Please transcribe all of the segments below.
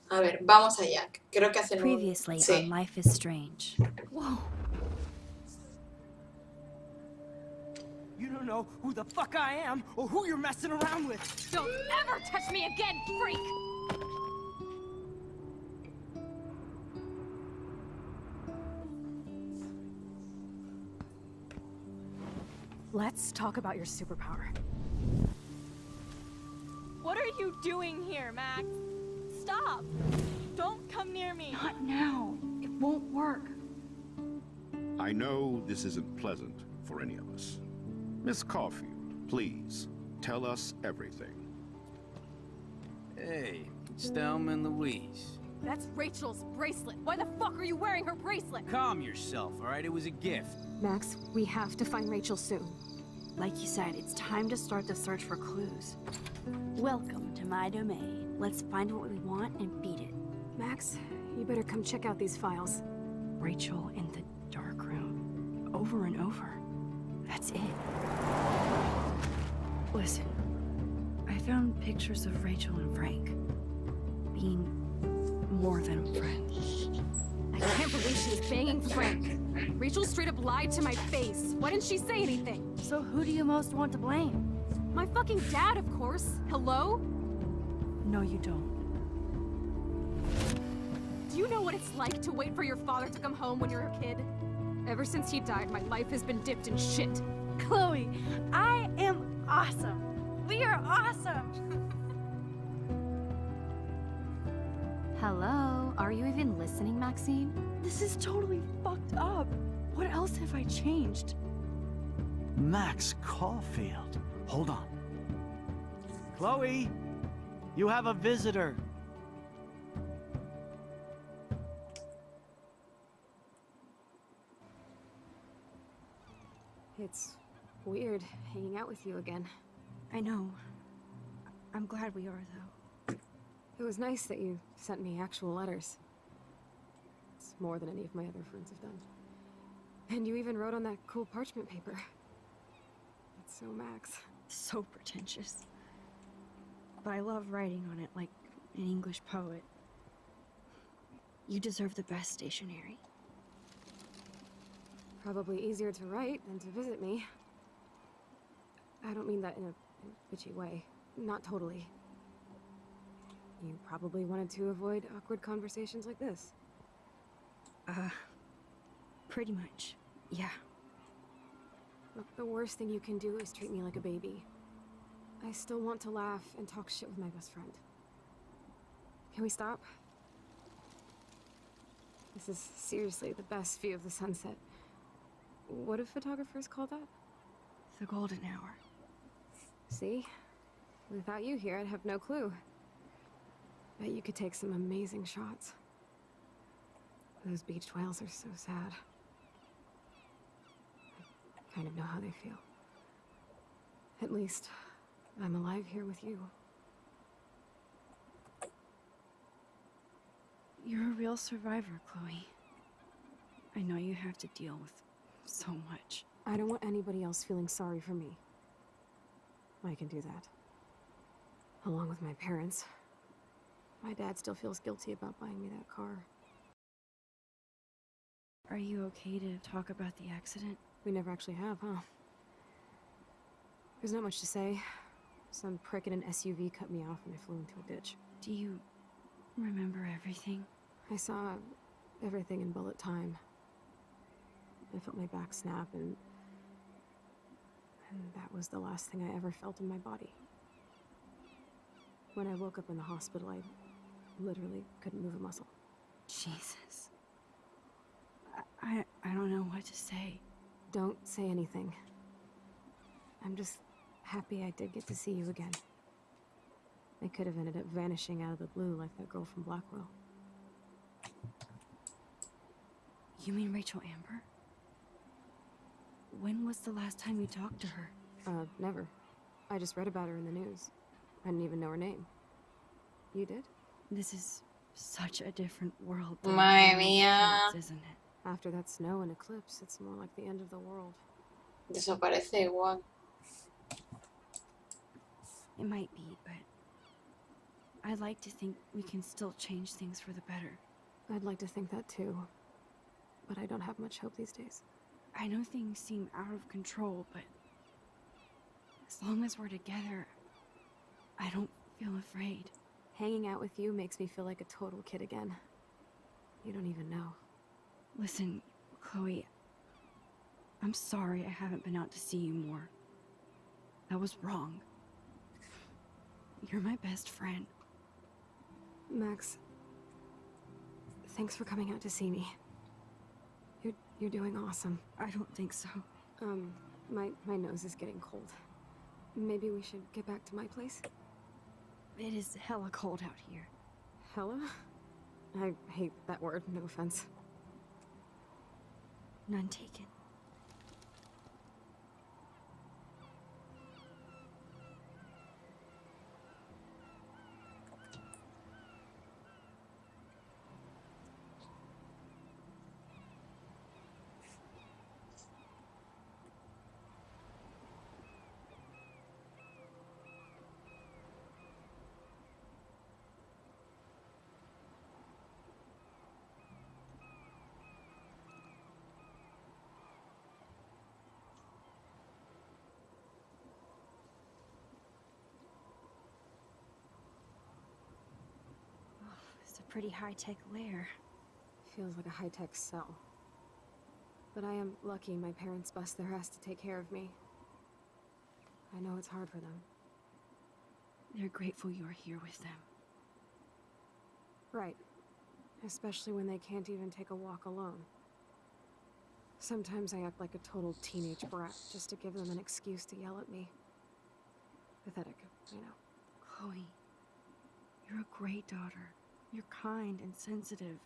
A ver, vamos allá. Creo que hacen un... Previously Sí. on Life is Strange. Whoa. You don't know who the fuck I am or who you're messing around with. Don't ever touch me again, freak! Let's talk about your superpower. What are you doing here, Max? Stop! Don't come near me! Not now. It won't work. I know this isn't pleasant for any of us. Miss Caulfield, please, tell us everything. Hey, it's Thelma and Louise. That's Rachel's bracelet. Why the fuck are you wearing her bracelet? Calm yourself, alright? It was a gift. Max, we have to find Rachel soon. Like you said, it's time to start the search for clues. Welcome to my domain. Let's find what we want and beat it. Max, you better come check out these files. Rachel in the dark room. Over and over. That's it. Listen, I found pictures of Rachel and Frank being more than friends. I can't believe she was banging Frank. Rachel straight up lied to my face. Why didn't she say anything? So who do you most want to blame? My fucking dad, of course. Hello? No, you don't. Do you know what it's like to wait for your father to come home when you're a kid? Ever since he died, my life has been dipped in shit. Chloe, I am awesome. We are awesome. Hello? Are you even listening, Maxine? This is totally fucked up. What else have I changed? Max Caulfield. Hold on. Chloe, you have a visitor. It's weird hanging out with you again. I know. I'm glad we are, though. It was nice that you sent me actual letters. It's more than any of my other friends have done. And you even wrote on that cool parchment paper. It's so Max. So pretentious. But I love writing on it like an English poet. You deserve the best stationery. Probably easier to write than to visit me. I don't mean that in a bitchy way. Not totally. You probably wanted to avoid awkward conversations like this. Pretty much. Yeah. Look, the worst thing you can do is treat me like a baby. I still want to laugh and talk shit with my best friend. Can we stop? This is seriously the best view of the sunset. What do photographers call that? The golden hour. See? Without you here, I'd have no clue. Bet you could take some amazing shots. Those beached whales are so sad. I kind of know how they feel. At least, I'm alive here with you. You're a real survivor, Chloe. I know you have to deal with so much. I don't want anybody else feeling sorry for me. I can do that. Along with my parents. My dad still feels guilty about buying me that car. Are you okay to talk about the accident? We never actually have, huh? There's not much to say. Some prick in an SUV cut me off and I flew into a ditch. Do you remember everything? I saw everything in bullet time. I felt my back snap and that was the last thing I ever felt in my body. When I woke up in the hospital, I literally couldn't move a muscle. Jesus. I don't know what to say. Don't say anything. I'm just happy I did get to see you again. I could have ended up vanishing out of the blue like that girl from Blackwell. You mean Rachel Amber? When was the last time you talked to her? Never. I just read about her in the news. I didn't even know her name. You did? This is such a different world than Madre our mía. kids, isn't it? After that snow and eclipse, it's more like the end of the world. Desaparece igual. It might be, but I'd like to think we can still change things for the better. I'd like to think that too. But I don't have much hope these days. I know things seem out of control, but as long as we're together, I don't feel afraid. Hanging out with you makes me feel like a total kid again. You don't even know. Listen, Chloe, I'm sorry I haven't been out to see you more. That was wrong. You're my best friend. Max, thanks for coming out to see me. You're doing awesome. I don't think so. My nose is getting cold. Maybe we should get back to my place? It is hella cold out here. Hella? I hate that word, no offense. None taken. It's a pretty high-tech lair. Feels like a high-tech cell. But I am lucky my parents bust their ass to take care of me. I know it's hard for them. They're grateful you're here with them. Right. Especially when they can't even take a walk alone. Sometimes I act like a total teenage brat just to give them an excuse to yell at me. Pathetic, I know. Chloe, you're a great daughter. You're kind and sensitive,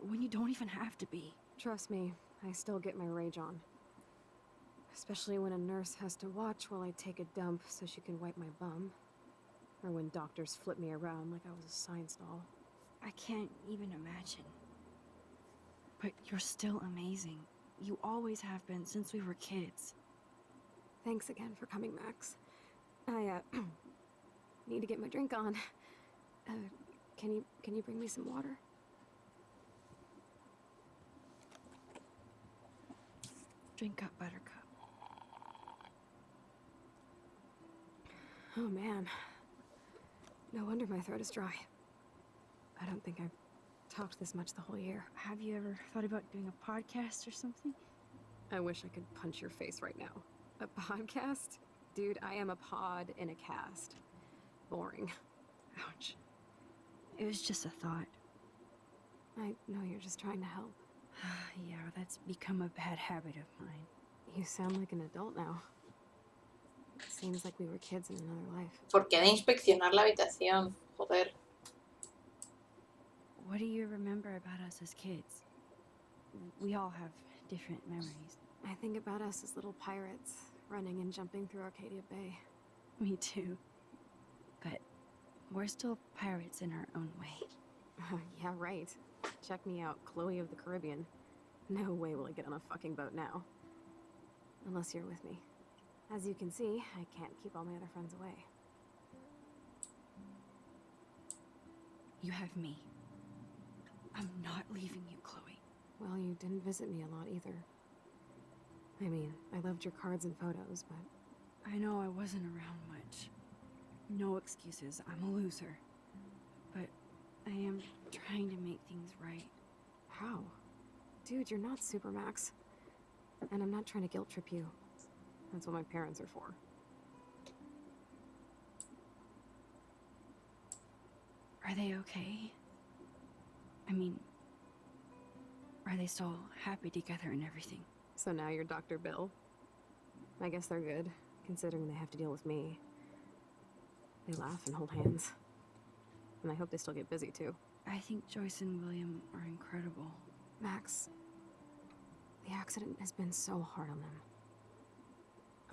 when you don't even have to be. Trust me, I still get my rage on. Especially when a nurse has to watch while I take a dump so she can wipe my bum. Or when doctors flip me around like I was a science doll. I can't even imagine. But you're still amazing. You always have been since we were kids. Thanks again for coming, Max. I, need to get my drink on. Can you bring me some water? Drink up, Buttercup. Oh man. No wonder my throat is dry. I don't think I've talked this much the whole year. Have you ever thought about doing a podcast or something? I wish I could punch your face right now. A podcast? Dude, I am a pod in a cast. Boring. Ouch. It was just a thought. I know you're just trying to help. Yeah, that's become a bad habit of mine. You sound like an adult now. Seems like we were kids in another life. ¿Por qué de inspeccionar la habitación? Joder. What do you remember about us as kids? We all have different memories. I think about us as little pirates, running and jumping through Arcadia Bay. Me too. But we're still pirates in our own way. Yeah, right. Check me out, Chloe of the Caribbean. No way will I get on a fucking boat now. Unless you're with me. As you can see, I can't keep all my other friends away. You have me. I'm not leaving you, Chloe. Well, you didn't visit me a lot either. I mean, I loved your cards and photos, but... I know I wasn't around much. No excuses, I'm a loser. But I am trying to make things right. How? Dude, you're not Supermax. And I'm not trying to guilt trip you. That's what my parents are for. Are they okay? I mean, are they still happy together and everything? So now you're Dr. Bill? I guess they're good, considering they have to deal with me. They laugh and hold hands. And I hope they still get busy, too. I think Joyce and William are incredible. Max, the accident has been so hard on them.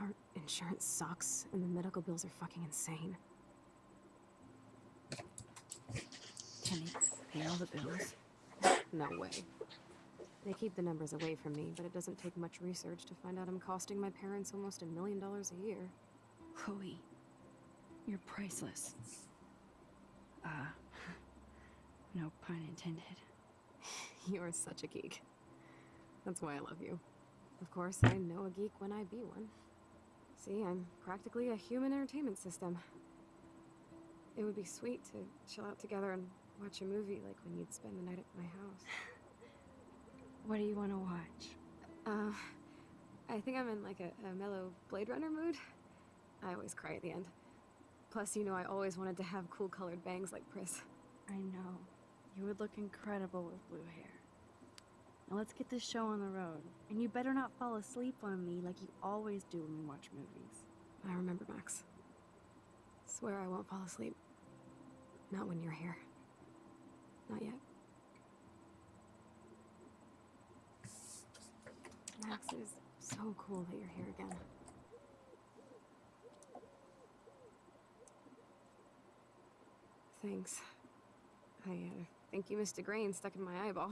Our insurance sucks, and the medical bills are fucking insane. Can they pay all the bills? No way. They keep the numbers away from me, but it doesn't take much research to find out I'm costing my parents almost $1 million a year. Chloe, you're priceless. No pun intended. You're such a geek. That's why I love you. Of course, I know a geek when I be one. See, I'm practically a human entertainment system. It would be sweet to chill out together and watch a movie like when you'd spend the night at my house. What do you want to watch? I think I'm in like a mellow Blade Runner mood. I always cry at the end. Plus, you know I always wanted to have cool colored bangs like Pris. I know. You would look incredible with blue hair. Now let's get this show on the road. And you better not fall asleep on me like you always do when we watch movies. I remember, Max. Swear I won't fall asleep. Not when you're here. Not yet. Max, it is so cool that you're here again. Thanks. I think you missed a grain stuck in my eyeball.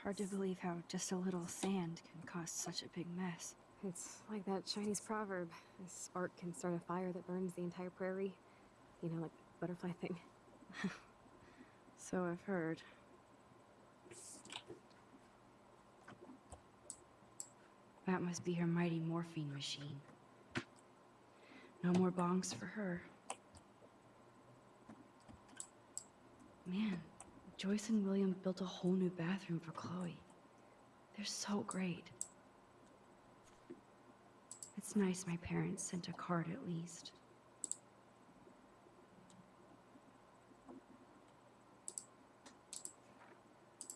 Hard to believe how just a little sand can cause such a big mess. It's like that Chinese proverb. A spark can start a fire that burns the entire prairie. You know, like the butterfly thing. So I've heard. That must be her mighty morphine machine. No more bongs for her. Man, Joyce and William built a whole new bathroom for Chloe. They're so great. It's nice my parents sent a card at least.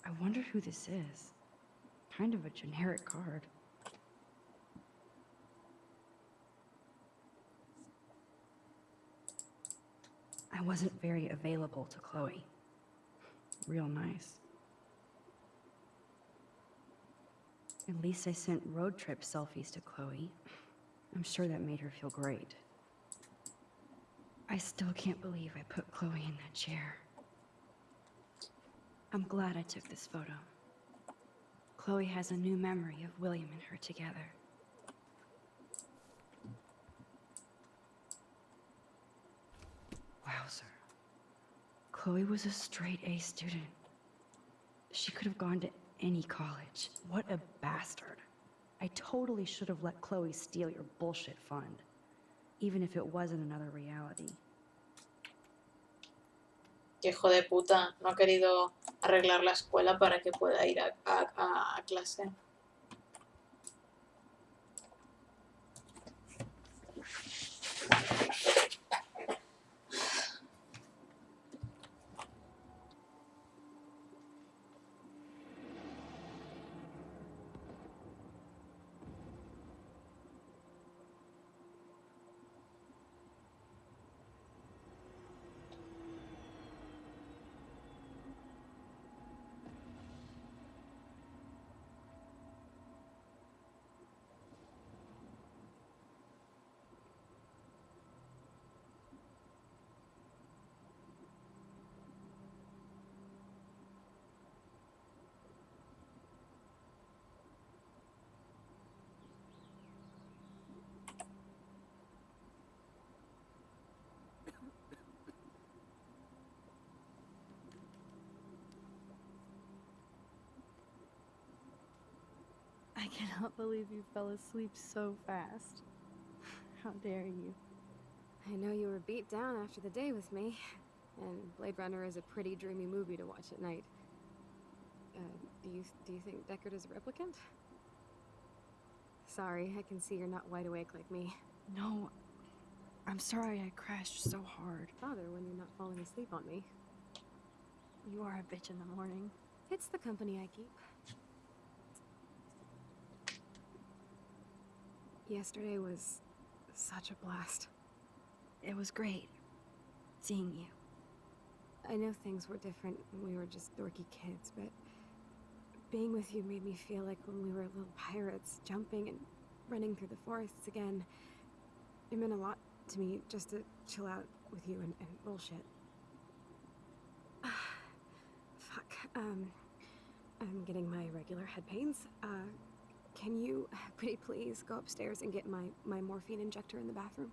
I wonder who this is. Kind of a generic card. I wasn't very available to Chloe. Real nice. At least I sent road trip selfies to Chloe. I'm sure that made her feel great. I still can't believe I put Chloe in that chair. I'm glad I took this photo. Chloe has a new memory of William and her together. Wowzer. Chloe was a straight A student. She could have gone to any college. What a bastard. I totally should have let Chloe steal your bullshit fund. Even if it wasn't another reality. Que hijo de puta, no ha querido arreglar la escuela para que pueda ir a clase. I cannot believe you fell asleep so fast. How dare you? I know you were beat down after the day with me, and Blade Runner is a pretty dreamy movie to watch at night. Do you think Deckard is a replicant? Sorry, I can see you're not wide awake like me. No, I'm sorry I crashed so hard. Bother when you're not falling asleep on me. You are a bitch in the morning. It's the company I keep. Yesterday was such a blast. It was great seeing you. I know things were different when we were just dorky kids, but being with you made me feel like when we were little pirates, jumping and running through the forests again. It meant a lot to me just to chill out with you and bullshit. Fuck. I'm getting my regular head pains. Can you, pretty please, go upstairs and get my morphine injector in the bathroom?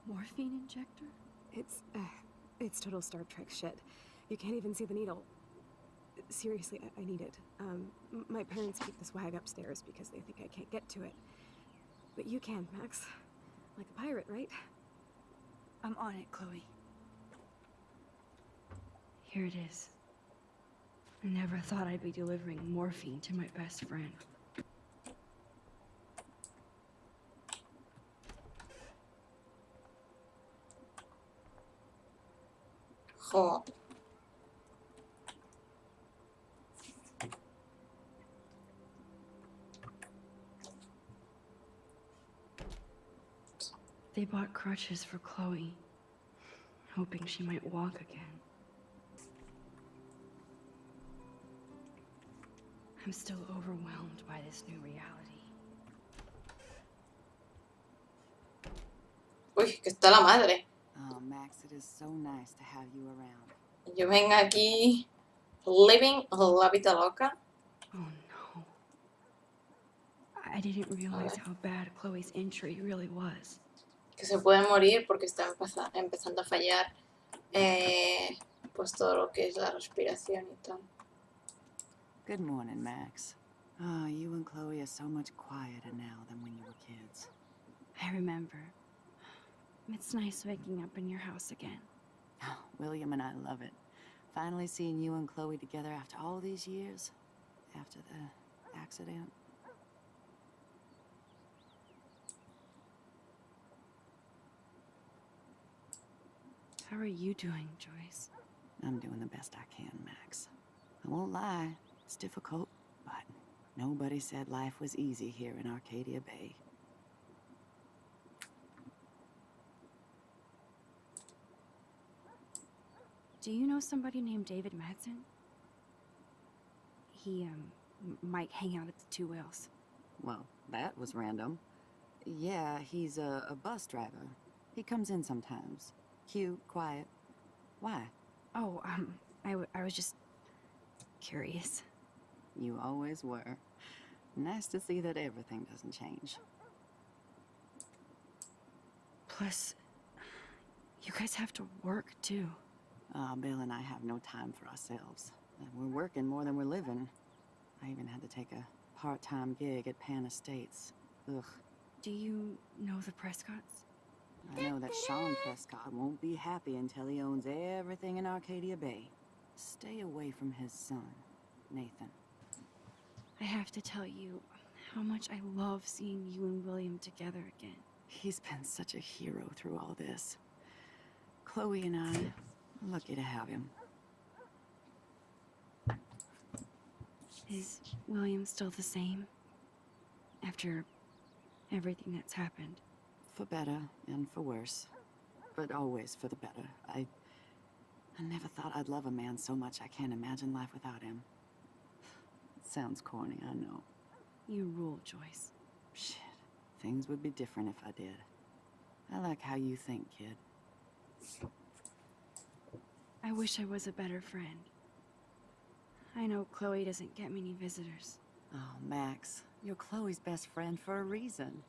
Morphine injector? It's total Star Trek shit. You can't even see the needle. Seriously, I need it. My parents keep the swag upstairs because they think I can't get to it. But you can, Max. Like a pirate, right? I'm on it, Chloe. Here it is. I never thought I'd be delivering morphine to my best friend. Jo. They bought crutches for Chloe, hoping she might walk again. I'm still overwhelmed by this new reality. Uy, que está la madre. Oh, Max, it is so nice to have you around. Yo vengo aquí living la vida loca. Oh no. I didn't realize how bad Chloe's injury really was. Que se puede morir porque está empezando a fallar pues todo lo que es la respiración y tal. Good morning, Max. Oh, you and Chloe are so much quieter now than when you were kids. I remember. It's nice waking up in your house again. Oh, William and I love it. Finally seeing you and Chloe together after all these years. After the accident. How are you doing, Joyce? I'm doing the best I can, Max. I won't lie, it's difficult, but nobody said life was easy here in Arcadia Bay. Do you know somebody named David Madsen? He, might hang out at the Two Whales. Well, that was random. Yeah, he's a bus driver. He comes in sometimes. Cute, quiet. Why? Oh, I was just curious. You always were. Nice to see that everything doesn't change. Plus, you guys have to work, too. Bill and I have no time for ourselves. We're working more than we're living. I even had to take a part-time gig at Pan Estates. Ugh. Do you know the Prescotts? I know that Sean Prescott won't be happy until he owns everything in Arcadia Bay. Stay away from his son, Nathan. I have to tell you how much I love seeing you and William together again. He's been such a hero through all this. Chloe and I, lucky to have him. Is William still the same? After everything that's happened? For better and for worse. But always for the better. I never thought I'd love a man so much I can't imagine life without him. Sounds corny, I know. You rule, Joyce. Shit. Things would be different if I did. I like how you think, kid. I wish I was a better friend. I know Chloe doesn't get many visitors. Oh, Max, you're Chloe's best friend for a reason.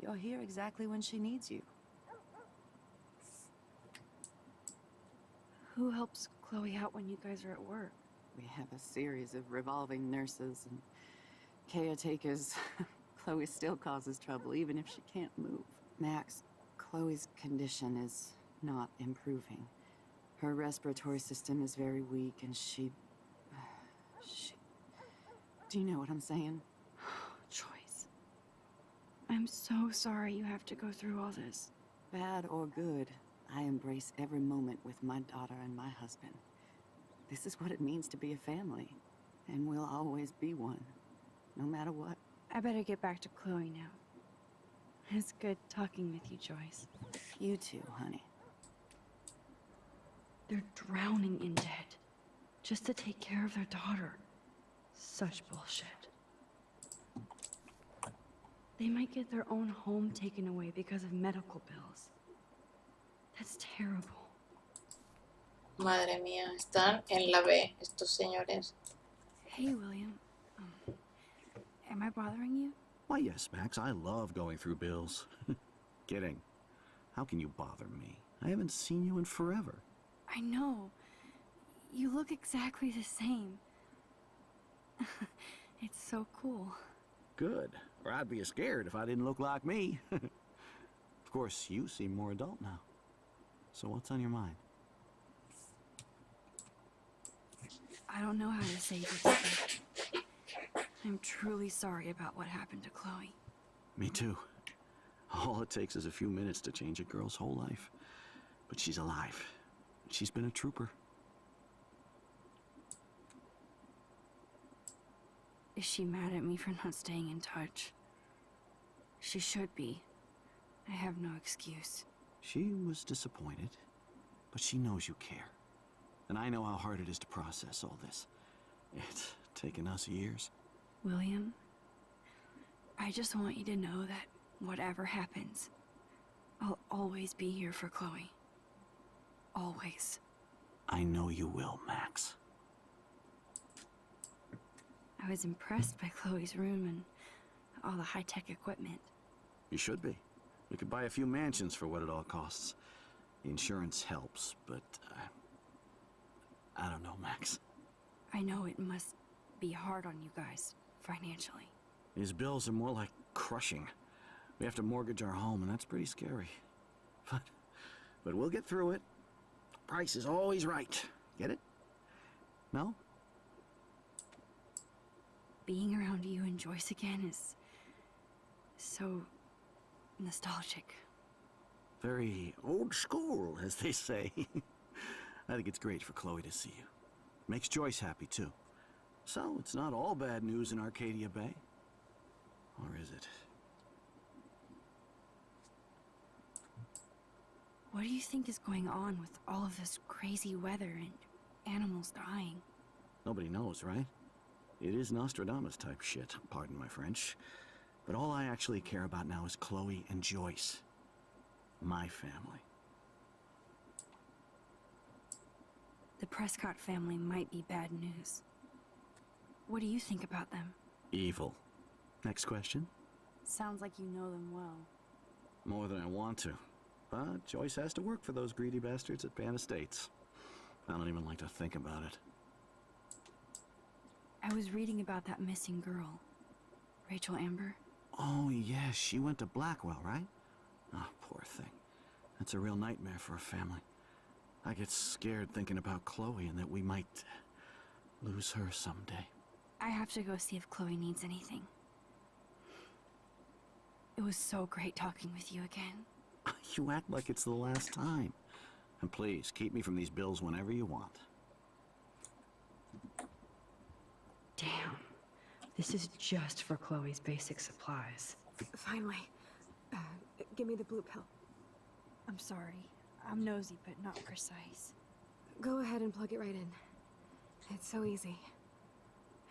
You're here exactly when she needs you. Who helps Chloe out when you guys are at work? We have a series of revolving nurses and caretakers. Chloe still causes trouble, even if she can't move. Max, Chloe's condition is not improving. Her respiratory system is very weak, and she... Do you know what I'm saying? Joyce. I'm so sorry you have to go through all this. Bad or good, I embrace every moment with my daughter and my husband. This is what it means to be a family, and we'll always be one, no matter what. I better get back to Chloe now. It's good talking with you, Joyce. You too, honey. They're drowning in debt just to take care of their daughter. Such bullshit. They might get their own home taken away because of medical bills. That's terrible. Madre mía, están en la B estos señores. Hey, William. Am I bothering you? Why, yes, Max. I love going through bills. Kidding. How can you bother me? I haven't seen you in forever. I know. You look exactly the same. It's so cool. Good. Or I'd be scared if I didn't look like me. Of course, you seem more adult now. So what's on your mind? I don't know how to say this, but I'm truly sorry about what happened to Chloe. Me too. All it takes is a few minutes to change a girl's whole life. But she's alive. She's been a trooper. Is she mad at me for not staying in touch? She should be. I have no excuse. She was disappointed, but she knows you care. And I know how hard it is to process all this. It's taken us years. William, I just want you to know that whatever happens, I'll always be here for Chloe. Always. I know you will, Max. I was impressed by Chloe's room and all the high-tech equipment. You should be. We could buy a few mansions for what it all costs. The insurance helps, but I don't know, Max. I know it must be hard on you guys, financially. These bills are more like crushing. We have to mortgage our home, and that's pretty scary. But we'll get through it. Price is always right. Get it? No? Being around you and Joyce again is so nostalgic. Very old school, as they say. I think it's great for Chloe to see you. Makes Joyce happy, too. So, it's not all bad news in Arcadia Bay. Or is it? What do you think is going on with all of this crazy weather and animals dying? Nobody knows, right? It is Nostradamus type shit, pardon my French. But all I actually care about now is Chloe and Joyce. My family. The Prescott family might be bad news. What do you think about them? Evil. Next question? Sounds like you know them well. More than I want to. But Joyce has to work for those greedy bastards at Pan Estates. I don't even like to think about it. I was reading about that missing girl. Rachel Amber. Oh, yeah, she went to Blackwell, right? Oh, poor thing. That's a real nightmare for a family. I get scared thinking about Chloe and that we might lose her someday. I have to go see if Chloe needs anything. It was so great talking with you again. You act like it's the last time. And please, keep me from these bills whenever you want. Damn. This is just for Chloe's basic supplies. Finally. Give me the blue pill. I'm sorry. I'm nosy, but not precise. Go ahead and plug it right in. It's so easy.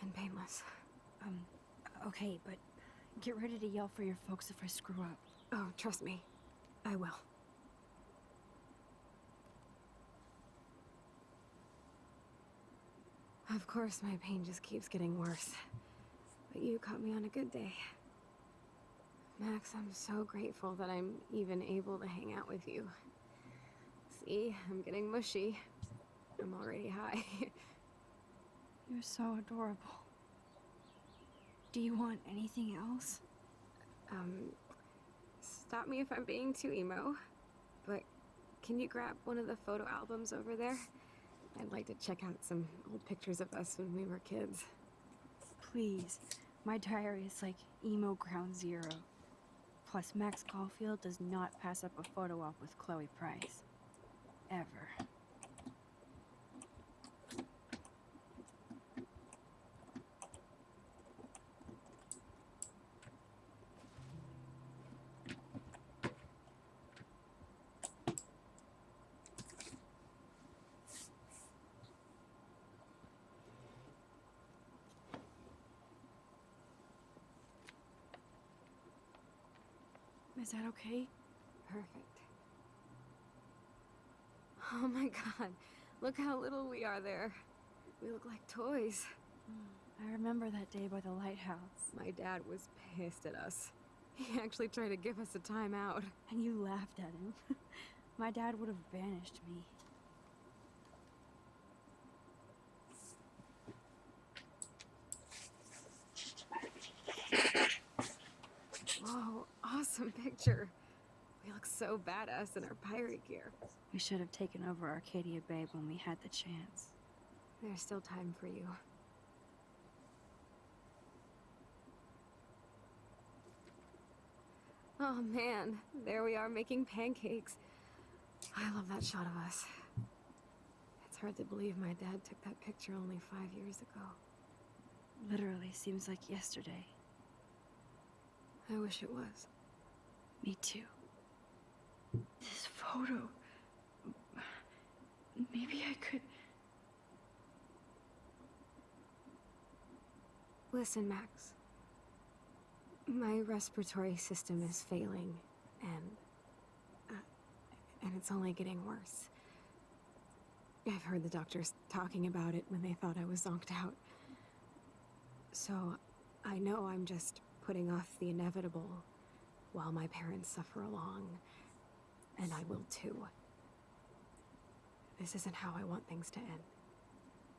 And painless. Okay, but get ready to yell for your folks if I screw up. Oh, trust me. I will. Of course, my pain just keeps getting worse. But you caught me on a good day. Max, I'm so grateful that I'm even able to hang out with you. See, I'm getting mushy. I'm already high. You're so adorable. Do you want anything else? Stop me if I'm being too emo, but can you grab one of the photo albums over there? I'd like to check out some old pictures of us when we were kids. Please. My diary is like emo ground zero. Plus, Max Caulfield does not pass up a photo op with Chloe Price. Ever. Is that okay? Perfect. Oh my god, look how little we are there. We look like toys. I remember that day by the lighthouse. My dad was pissed at us. He actually tried to give us a timeout. And you laughed at him. My dad would have banished me. Whoa, awesome picture. We look so badass in our pirate gear. We should have taken over Arcadia Bay when we had the chance. There's still time for you. Oh man, there we are making pancakes. I love that shot of us. It's hard to believe my dad took that picture only 5 years ago. Literally seems like yesterday. I wish it was. Me too. This photo... Maybe I could... Listen, Max. My respiratory system is failing, and it's only getting worse. I've heard the doctors talking about it when they thought I was zonked out. So, I know I'm just putting off the inevitable while my parents suffer along, and I will too. This isn't how I want things to end.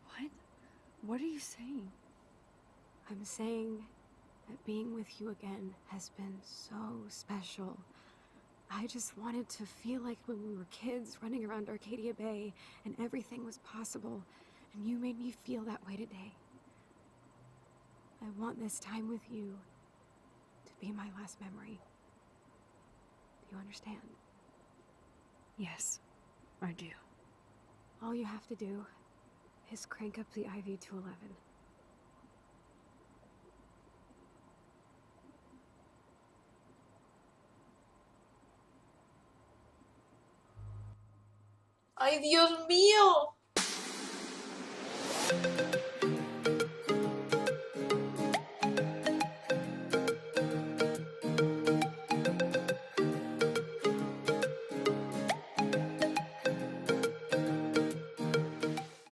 What? What are you saying? I'm saying that being with you again has been so special. I just wanted to feel like when we were kids running around Arcadia Bay and everything was possible, and you made me feel that way today. I want this time with you to be my last memory. Do you understand? Yes, I do. All you have to do is crank up the IV to 11. ¡Ay, Dios mío!